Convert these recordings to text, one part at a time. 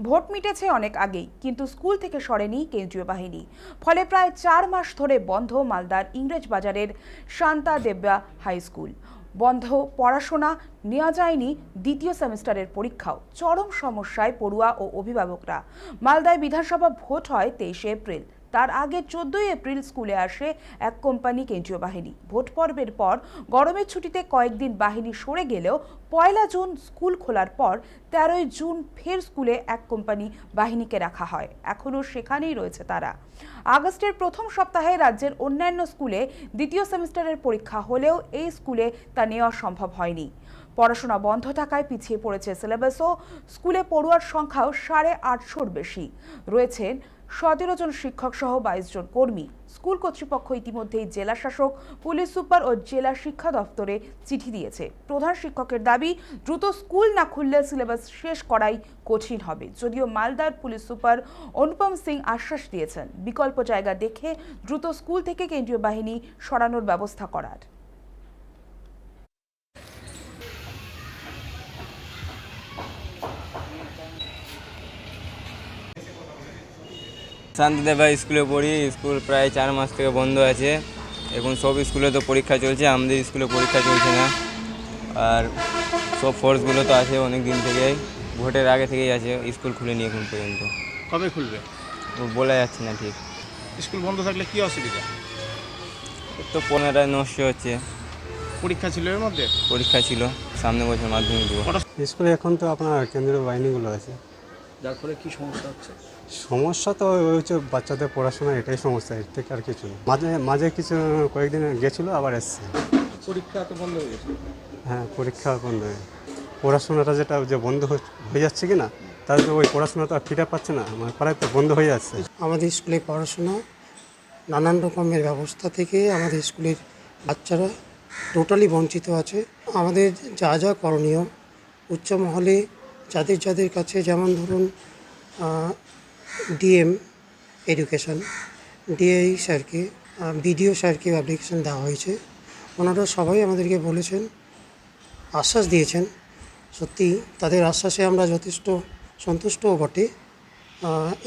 Vote মিটেছে অনেক আগেই, কিন্তু স্কুল থেকে সরেনি কেন্দ্রীয় বাহিনী। ফলে প্রায় 4 মাস ধরে বন্ধ মালদার ইংরেজ বাজারের শান্তা দেব্যা হাই স্কুল। বন্ধ পড়াশোনা, নেওয়া যায়নি দ্বিতীয় সেমিস্টারের পরীক্ষাও। চরম সমস্যায় পড়ুয়া ও অভিভাবকরা। মালদায় বিধানসভা ভোট হয় 23 এপ্রিল। তার আগে 14 এপ্রিল স্কুলে আসে এক কোম্পানি কেন্দ্রীয় বাহিনী। ভোট পর্বের পর গরমের ছুটিতে কয়েকদিন বাহিনী সরে গেলেও 1 জুন স্কুল খোলার পর 13 জুন ফের স্কুলে এক কোম্পানি বাহিনীকে রাখা হয়। এখনও সেখানেই রয়েছে তারা। আগস্টের প্রথম সপ্তাহে রাজ্যের অন্যান্য স্কুলে দ্বিতীয় সেমিস্টারের পরীক্ষা হলেও এই স্কুলে তা নেওয়া সম্ভব হয়নি। পড়াশোনা বন্ধ থাকায় পিছিয়ে পড়েছে সিলেবাসও। স্কুলে পড়ুয়ার সংখ্যাও 850-র বেশি। রয়েছেন 17 জন শিক্ষক সহ 22 জন কর্মী। স্কুল কর্তৃপক্ষ ইতিমধ্যেই জেলা শাসক, পুলিশ সুপার ও জেলা শিক্ষা দপ্তরে চিঠি দিয়েছে। প্রধান শিক্ষকের দাবি, দ্রুত স্কুল না খুললে সিলেবাস শেষ করাই কঠিন হবে। যদিও মালদার পুলিশ সুপার অনুপম সিং আশ্বাস দিয়েছেন, বিকল্প জায়গা দেখে দ্রুত স্কুল থেকে কেন্দ্রীয় বাহিনী সরানোর ব্যবস্থা করার। শান্তিদেবা স্কুলে পড়ি। স্কুল প্রায় 4 মাস থেকে বন্ধ আছে। এখন সব স্কুলে তো পরীক্ষা চলছে, আমাদের স্কুলে পরীক্ষা চলছে না। আর সব ফোর্সগুলো তো আছে অনেক দিন থেকেই, ভোটের আগে থেকেই আছে। স্কুল খুলেনি এখন পর্যন্ত। কবে খুলবে? বলা যাচ্ছে না ঠিক। স্কুল বন্ধ থাকলে কি অসুবিধা? তো পুনরায় নষ্ট হচ্ছে। পরীক্ষা ছিল এর মধ্যে? পরীক্ষা ছিল, সামনে বছর মাধ্যমিক দেবো। স্কুলে এখন তো আপনার কেন্দ্রীয় বাহিনীগুলো আছে, যার ফলে কি সমস্যা হচ্ছে? সমস্যা তো হচ্ছে বাচ্চাদের পড়াশোনা, এটাই সমস্যা, এর থেকে আর কিছু না। মাঝে মাঝে কিছু কয়েকদিন গেছিলো, আবার এসছে। পরীক্ষা তো বন্ধ হয়ে গেছে। হ্যাঁ, পরীক্ষা বন্ধ হয়ে পড়াশোনাটা যেটা যে বন্ধ হয়ে যাচ্ছে কি না, তার ওই পড়াশোনা তো আর ফিরে পাচ্ছে না, আমার প্রায় তো বন্ধ হয়ে যাচ্ছে। আমাদের স্কুলে পড়াশোনা নানান রকমের ব্যবস্থা থেকে আমাদের স্কুলের বাচ্চারা টোটালি বঞ্চিত আছে। আমাদের যা যা করণীয় উচ্চ মহলে যাদের যাদের কাছে, যেমন ধরুন ডিএম এডুকেশন, ডিআই স্যারকে, বিডিও স্যারকে অ্যাপ্লিকেশন দেওয়া হয়েছে। ওনারা সবাই আমাদেরকে বলেছেন, আশ্বাস দিয়েছেন। সত্যি তাদের আশ্বাসে আমরা যথেষ্ট সন্তুষ্টও বটে।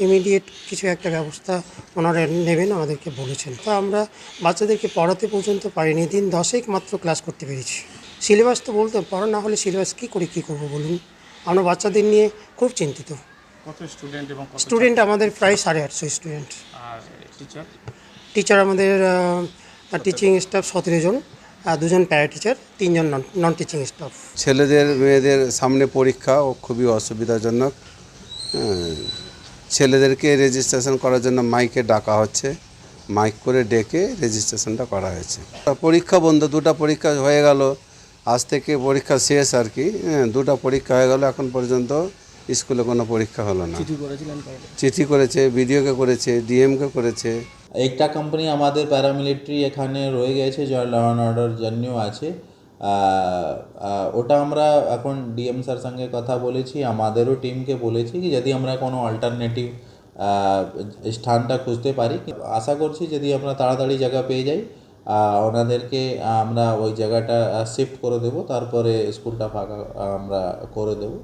ইমিডিয়েট কিছু একটা ব্যবস্থা ওনারা নেবেন আমাদেরকে বলেছেন। তা আমরা বাচ্চাদেরকে পড়াতে পর্যন্ত পারিনি, দিন 10 মাত্র ক্লাস করতে পেরেছি। সিলেবাস তো বলতে, পড়া না হলে সিলেবাস কী করবো বলুন। আমরা বাচ্চাদের নিয়ে খুব চিন্তিত। কত স্টুডেন্ট এবং স্টুডেন্ট আমাদের প্রায় 850 স্টুডেন্ট। আর টিচার? টিচার আমাদের টিচিং স্টাফ 17 জন, 2 জন প্যারা টিচার, 3 জন নন টিচিং স্টাফ। ছেলেদের মেয়েদের সামনে পরীক্ষা ও খুবই অসুবিধাজনক। ছেলেদেরকে রেজিস্ট্রেশন করার জন্য মাইকে ডাকা হচ্ছে, মাইক করে ডেকে রেজিস্ট্রেশনটা করা হয়েছে। পরীক্ষা বন্ধ, 2টা পরীক্ষা হয়ে গেল, আজ থেকে পরীক্ষা শেষ আর কি। 2টা পরীক্ষা হয়ে গেল, এখন পর্যন্ত স্কুলে কোনো পরীক্ষা হলো না। চিঠি করেছে, বিডিওকে করেছে, ডিএমকে করেছে। একটা কোম্পানি আমাদের প্যারামিলিটারি এখানে রয়ে গেছে, যা ল অ্যান্ড অর্ডার জন্যও আছে। ওটা আমরা এখন ডিএম স্যার সঙ্গে কথা বলেছি, আমাদেরও টিমকে বলেছি কি যদি আমরা কোনো অল্টারনেটিভ স্থানটা খুঁজতে পারি। আশা করছি যদি আমরা তাড়াতাড়ি জায়গা পেয়ে যাই, ওনাদেরকে আমরা ওই জায়গাটা শিফট করে দেবো, তারপরে স্কুলটা ফাঁকা আমরা করে দেবো।